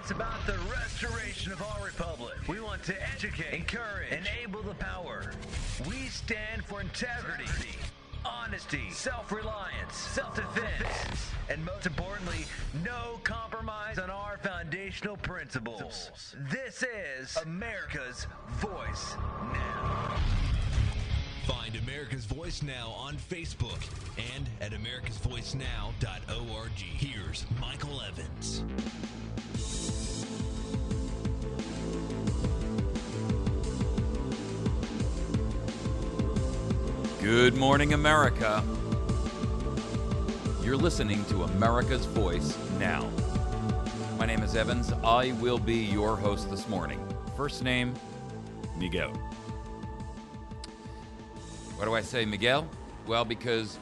It's about the restoration of our republic. We want to educate, encourage, enable the power. We stand for integrity, honesty, self-reliance, self-defense, and most importantly, no compromise on our foundational principles. This is America's Voice Now. Find America's Voice Now on Facebook and at americasvoicenow.org. Here's Michael Evans. Good morning, America. You're listening to America's Voice Now. My name is Evans. I will be your host this morning. First name, Miguel. Why do I say Miguel? Well, because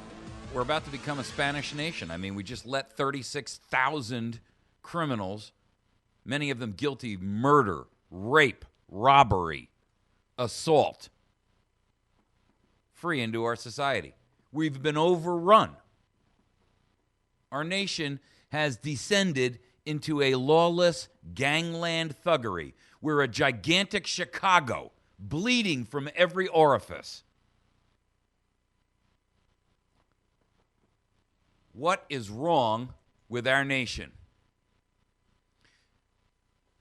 we're about to become a Spanish nation. I mean, we just let 36,000 criminals, many of them guilty of murder, rape, robbery, assault, free into our society. We've been overrun. Our nation has descended into a lawless gangland thuggery. We're a gigantic Chicago, bleeding from every orifice. What is wrong with our nation?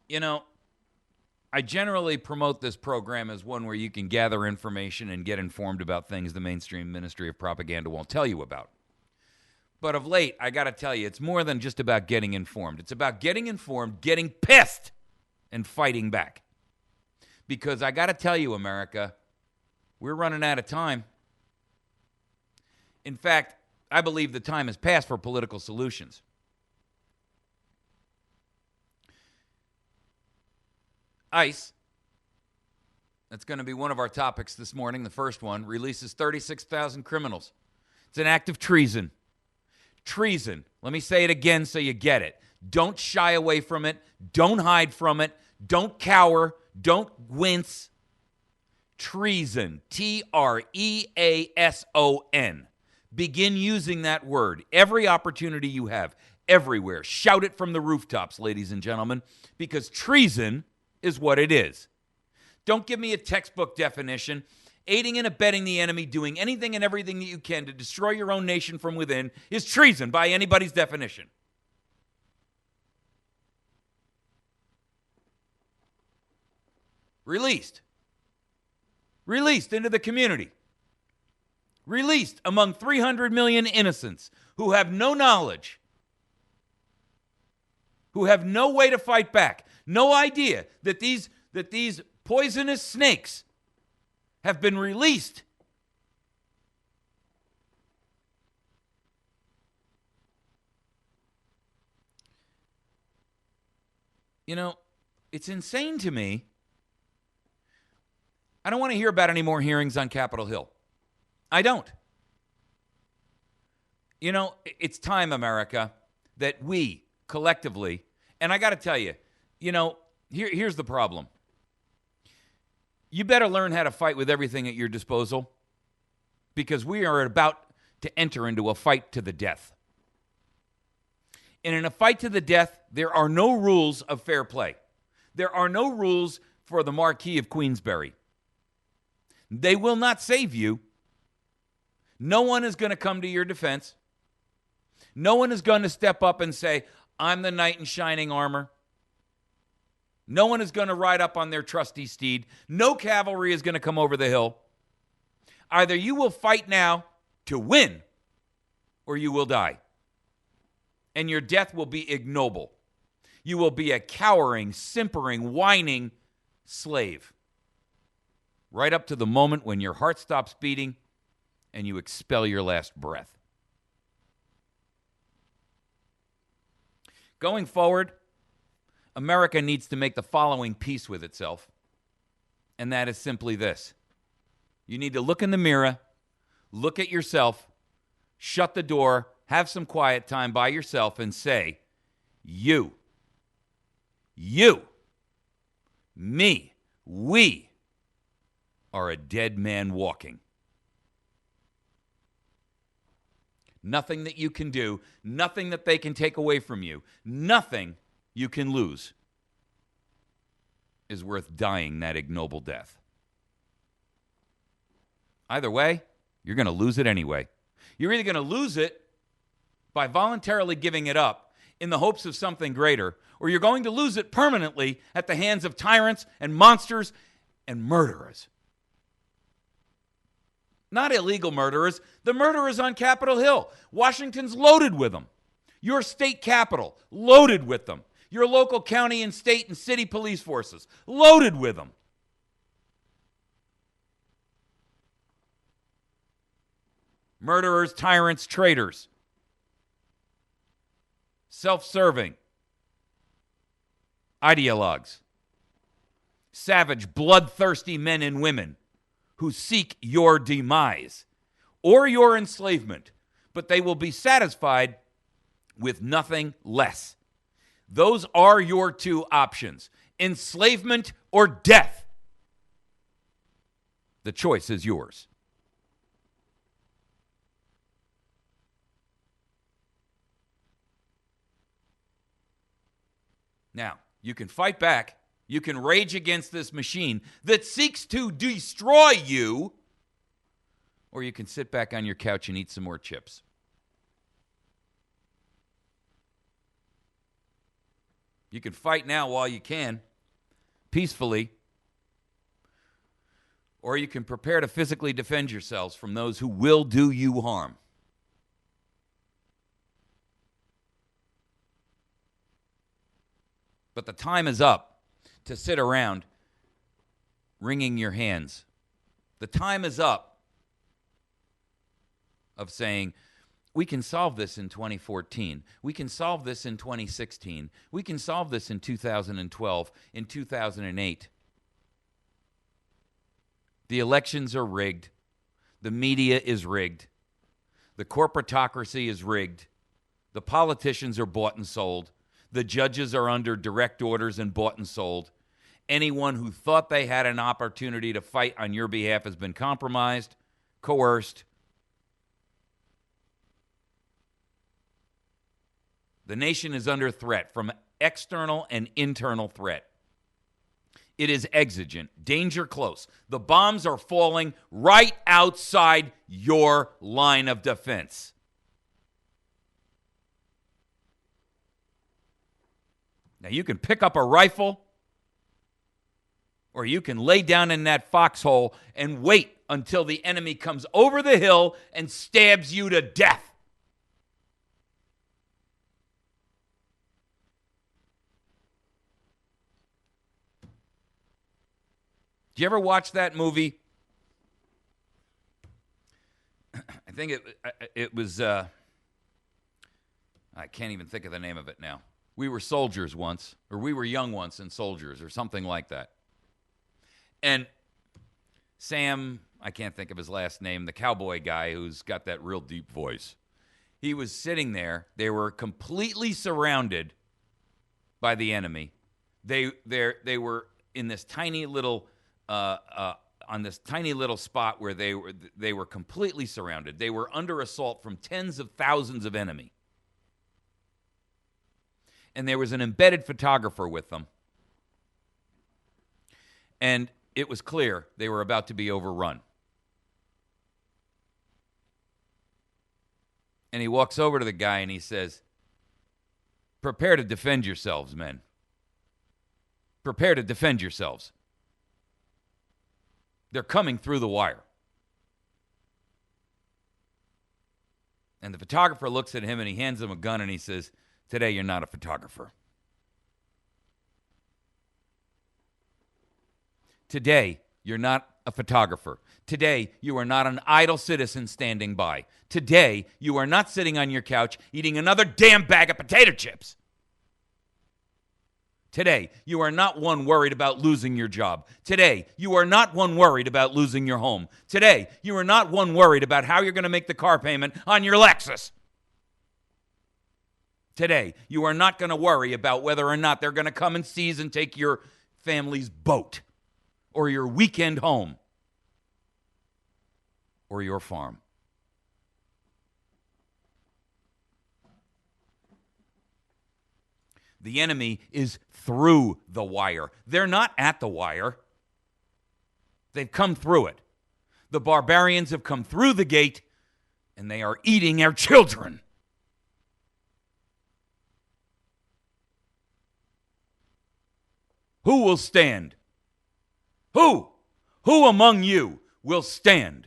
You know, I generally promote this program as one where you can gather information and get informed about things the mainstream Ministry of Propaganda won't tell you about. But of late, I got to tell you, it's more than just about getting informed. It's about getting informed, getting pissed, and fighting back. Because I got to tell you, America, we're running out of time. In fact, I believe the time has passed for political solutions. ICE, that's going to be one of our topics this morning, the first one, releases 36,000 criminals. It's an act of treason. Treason. Let me say it again so you get it. Don't shy away from it. Don't hide from it. Don't cower. Don't wince. Treason. Treason. Begin using that word every opportunity you have, everywhere. Shout it from the rooftops, ladies and gentlemen, because treason is what it is. Don't give me a textbook definition. Aiding and abetting the enemy, doing anything and everything that you can to destroy your own nation from within is treason by anybody's definition. Released into the community. Released among 300 million innocents who have no knowledge, who have no way to fight back, no idea that these poisonous snakes have been released. You know, it's insane to me. I don't want to hear about any more hearings on Capitol Hill. I don't. You know, it's time, America, that we collectively, and I got to tell you, you know, here's the problem. You better learn how to fight with everything at your disposal, because we are about to enter into a fight to the death. And in a fight to the death, there are no rules of fair play. There are no rules for the Marquis of Queensberry. They will not save you. No one is going to come to your defense. No one is going to step up and say, I'm the knight in shining armor. No one is going to ride up on their trusty steed. No cavalry is going to come over the hill. Either you will fight now to win, or you will die. And your death will be ignoble. You will be a cowering, simpering, whining slave. Right up to the moment when your heart stops beating and you expel your last breath. Going forward, America needs to make the following peace with itself, and that is simply this. You need to look in the mirror, look at yourself, shut the door, have some quiet time by yourself, and say, you, me, we are a dead man walking. Nothing that you can do, nothing that they can take away from you, nothing you can lose. is worth dying that ignoble death. Either way, you're going to lose it anyway. You're either going to lose it by voluntarily giving it up in the hopes of something greater, or you're going to lose it permanently at the hands of tyrants and monsters and murderers. Not illegal murderers, the murderers on Capitol Hill. Washington's loaded with them. Your state capital, loaded with them. Your local county and state and city police forces, loaded with them. Murderers, tyrants, traitors. Self-serving. Ideologues. Savage, bloodthirsty men and women who seek your demise or your enslavement, but they will be satisfied with nothing less. Those are your two options, enslavement or death. The choice is yours. Now, you can fight back. You can rage against this machine that seeks to destroy you, or you can sit back on your couch and eat some more chips. You can fight now while you can, peacefully, or you can prepare to physically defend yourselves from those who will do you harm. But the time is up to sit around wringing your hands. The time is up of saying, we can solve this in 2014. We can solve this in 2016. We can solve this in 2012, in 2008. The elections are rigged. The media is rigged. The corporatocracy is rigged. The politicians are bought and sold. The judges are under direct orders and bought and sold. Anyone who thought they had an opportunity to fight on your behalf has been compromised, coerced. The nation is under threat from external and internal threat. It is exigent, danger close. The bombs are falling right outside your line of defense. Now, you can pick up a rifle, or you can lay down in that foxhole and wait until the enemy comes over the hill and stabs you to death. Did you ever watch that movie? I think it was, I can't even think of the name of it now. We were soldiers once, or we were young once and soldiers, or something like that. And Sam, I can't think of his last name, the cowboy guy who's got that real deep voice. He was sitting there. They were completely surrounded by the enemy. They were in this tiny little on this tiny little spot where they were completely surrounded. They were under assault from tens of thousands of enemy. And there was an embedded photographer with them. And it was clear they were about to be overrun. And he walks over to the guy and he says, "Prepare to defend yourselves, men. Prepare to defend yourselves. They're coming through the wire." And the photographer looks at him and he hands him a gun and he says, "Today you're not a photographer. Today you're not a photographer. Today you are not an idle citizen standing by. Today you are not sitting on your couch eating another damn bag of potato chips. Today, you are not one worried about losing your job. Today, you are not one worried about losing your home. Today, you are not one worried about how you're going to make the car payment on your Lexus. Today, you are not going to worry about whether or not they're going to come and seize and take your family's boat or your weekend home or your farm. The enemy is through the wire. They're not at the wire. They've come through it. The barbarians have come through the gate, and they are eating our children. Who will stand? Who? Who among you will stand?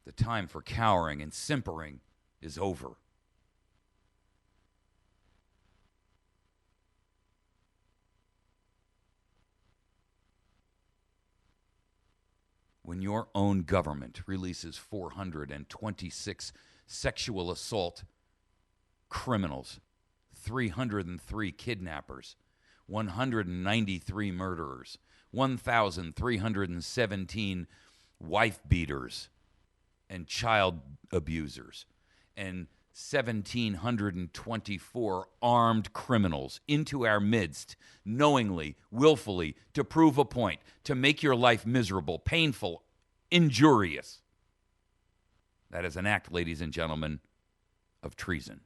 The time for cowering and simpering is over. When your own government releases 426 sexual assault criminals, 303 kidnappers, 193 murderers, 1,317 wife beaters and child abusers, and 1,724 armed criminals into our midst, knowingly, willfully, to prove a point, to make your life miserable, painful, injurious. That is an act, ladies and gentlemen, of treason.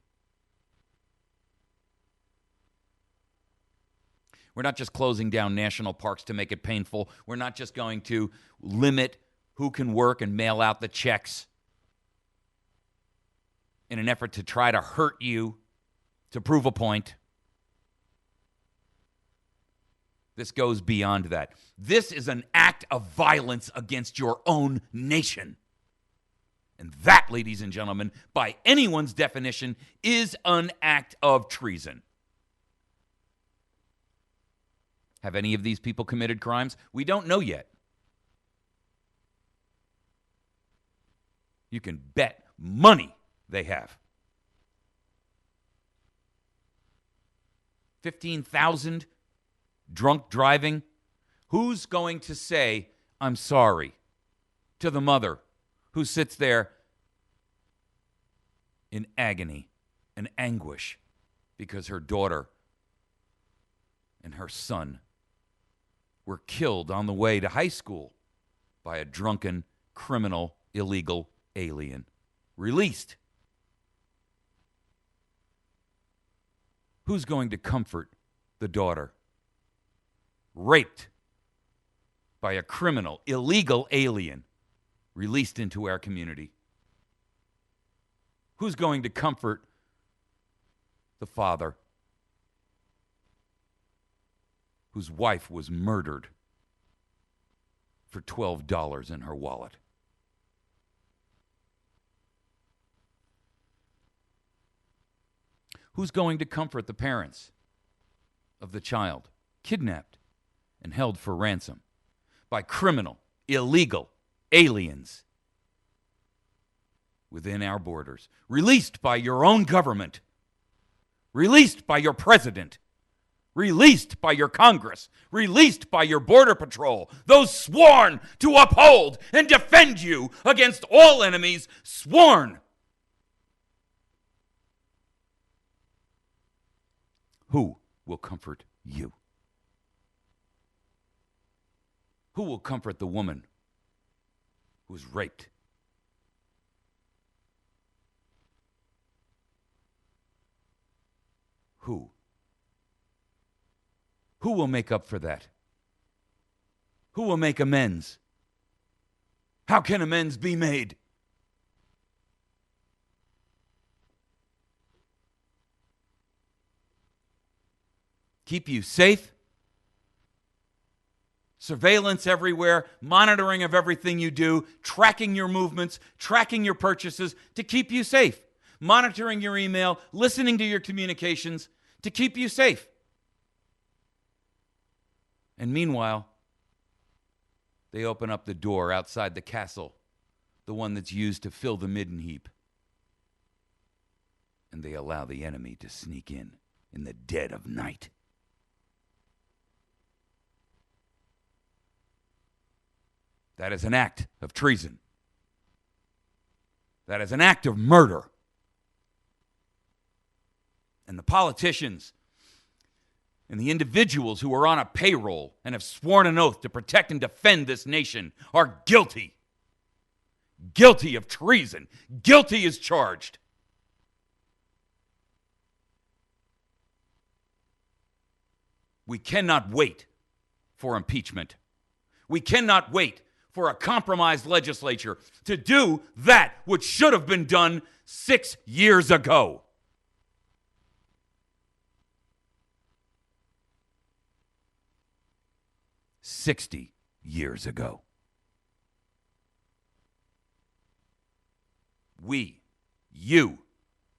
We're not just closing down national parks to make it painful. We're not just going to limit who can work and mail out the checks in an effort to try to hurt you, to prove a point. This goes beyond that. This is an act of violence against your own nation. And that, ladies and gentlemen, by anyone's definition, is an act of treason. Have any of these people committed crimes? We don't know yet. You can bet money they have. 15,000 drunk driving. Who's going to say, I'm sorry, to the mother who sits there in agony and anguish because her daughter and her son were killed on the way to high school by a drunken, criminal, illegal alien? Released. Who's going to comfort the daughter? Raped by a criminal, illegal alien released into our community. Who's going to comfort the father whose wife was murdered for $12 in her wallet? Who's going to comfort the parents of the child kidnapped and held for ransom by criminal, illegal aliens within our borders, released by your own government, released by your president, released by your Congress, released by your Border Patrol, those sworn to uphold and defend you against all enemies, sworn? Who will comfort you? Who will comfort the woman who was raped? Who? Who will make up for that? Who will make amends? How can amends be made? Keep you safe. Surveillance everywhere, monitoring of everything you do, tracking your movements, tracking your purchases to keep you safe. Monitoring your email, listening to your communications to keep you safe. And meanwhile, they open up the door outside the castle, the one that's used to fill the midden heap. And they allow the enemy to sneak in the dead of night. That is an act of treason. That is an act of murder. And the politicians and the individuals who are on a payroll and have sworn an oath to protect and defend this nation are guilty. guilty of treason, guilty as charged. We cannot wait for impeachment. We cannot wait for a compromised legislature to do that which should have been done 6 years ago. $60 years ago. We, you,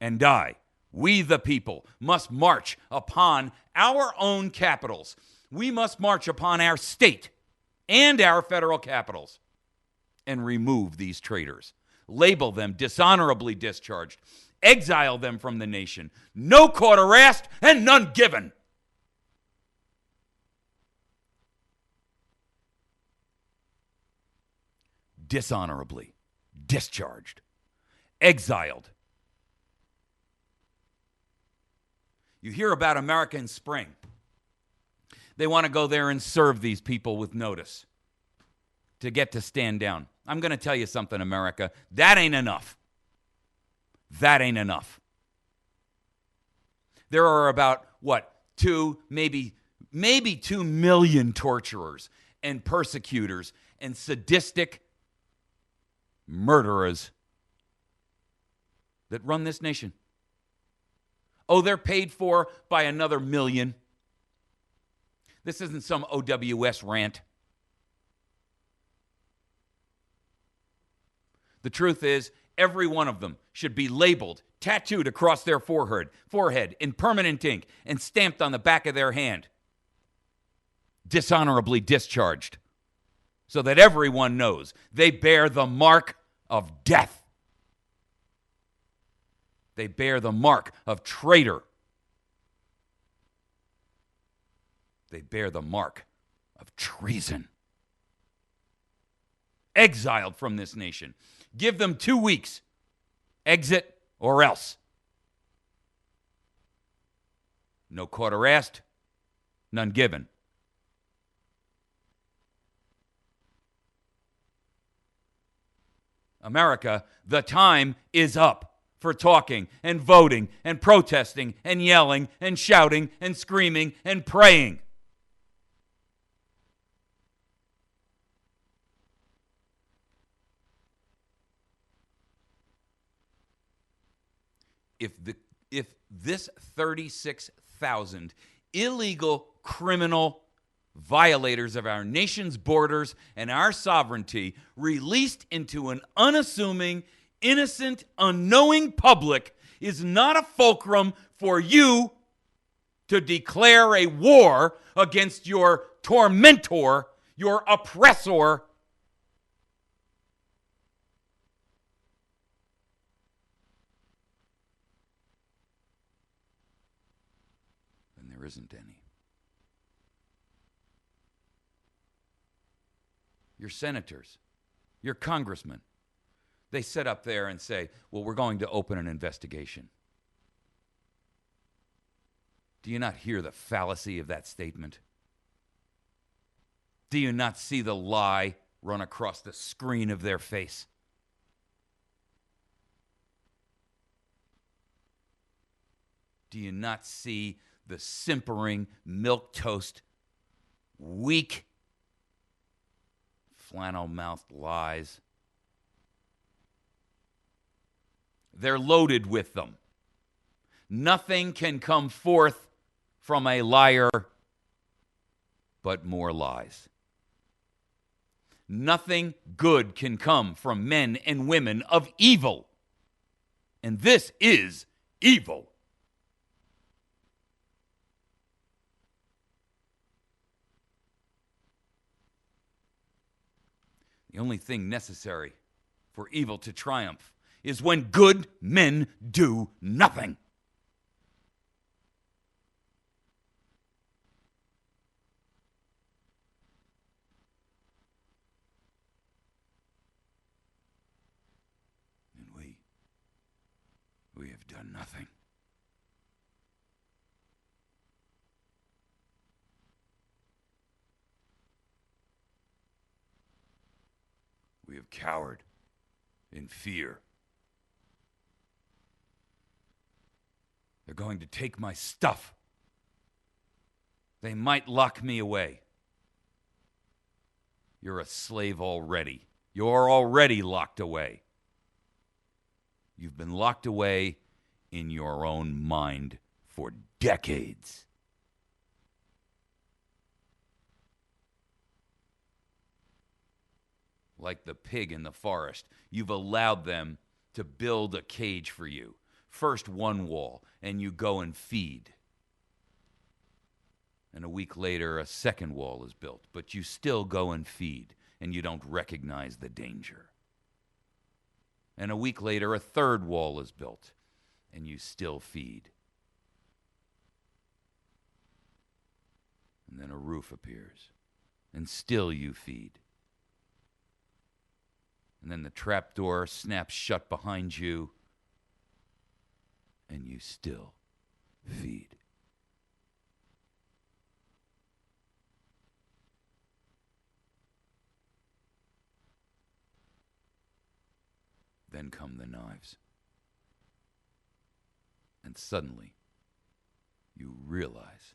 and I, we the people, must march upon our own capitals. We must march upon our state and our federal capitals and remove these traitors. Label them dishonorably discharged. Exile them from the nation. No quarter asked and none given. Dishonorably discharged. Exiled. You hear about American Spring. They want to go there and serve these people with notice to get to stand down. I'm going to tell you something, America. That ain't enough. That ain't enough. There are about, maybe 2 million torturers and persecutors and sadistic murderers that run this nation. Oh, they're paid for by another million. This isn't some OWS rant. The truth is, every one of them should be labeled, tattooed across their forehead in permanent ink, and stamped on the back of their hand. Dishonorably discharged. So that everyone knows they bear the mark of death. They bear the mark of traitor. They bear the mark of treason. Exiled from this nation. Give them 2 weeks. Exit or else. No quarter asked, none given. America, the time is up for talking and voting and protesting and yelling and shouting and screaming and praying. If this 36,000 illegal criminal violators of our nation's borders and our sovereignty released into an unassuming, innocent, unknowing public is not a fulcrum for you to declare a war against your tormentor, your oppressor, then there isn't any. Your senators, your congressmen, they sit up there and say, well, we're going to open an investigation. Do you not hear the fallacy of that statement? Do you not see the lie run across the screen of their face? Do you not see the simpering, milquetoast, weak, flannel-mouthed lies? They're loaded with them. Nothing can come forth from a liar but more lies. Nothing good can come from men and women of evil. And this is evil. The only thing necessary for evil to triumph is when good men do nothing. And we have done nothing. We have cowered in fear. They're going to take my stuff. They might lock me away. You're a slave already. You're already locked away. You've been locked away in your own mind for decades. Like the pig in the forest, you've allowed them to build a cage for you. First one wall, and you go and feed. And a week later, a second wall is built, but you still go and feed, and you don't recognize the danger. And a week later, a third wall is built, and you still feed. And then a roof appears, and still you feed. And then the trapdoor snaps shut behind you, and you still feed. Then come the knives. And suddenly, you realize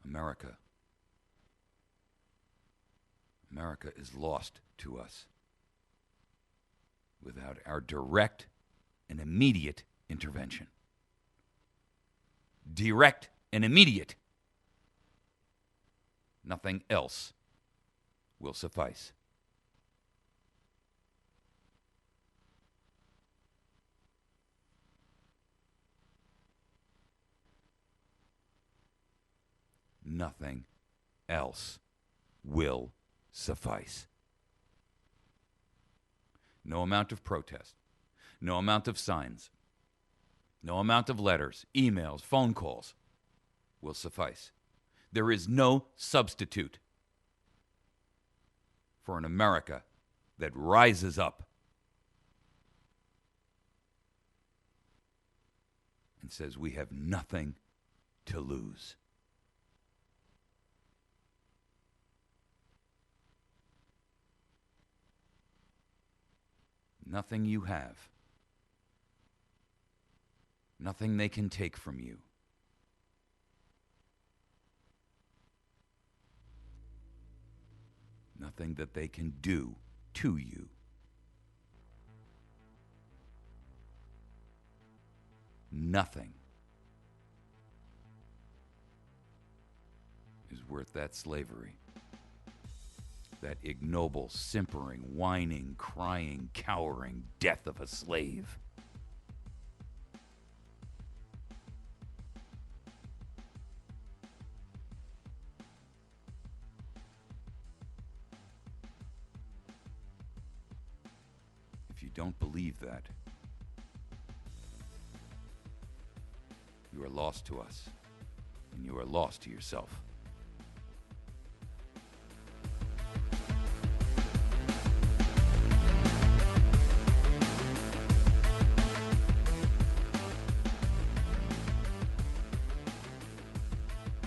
America is lost to us without our direct and immediate intervention. Direct and immediate. Nothing else will suffice. Nothing else will suffice. No amount of protest, no amount of signs, no amount of letters, emails, phone calls will suffice. There is no substitute for an America that rises up and says we have nothing to lose. Nothing you have. Nothing they can take from you. Nothing that they can do to you. Nothing is worth that slavery. That ignoble, simpering, whining, crying, cowering death of a slave. If you don't believe that, you are lost to us, and you are lost to yourself.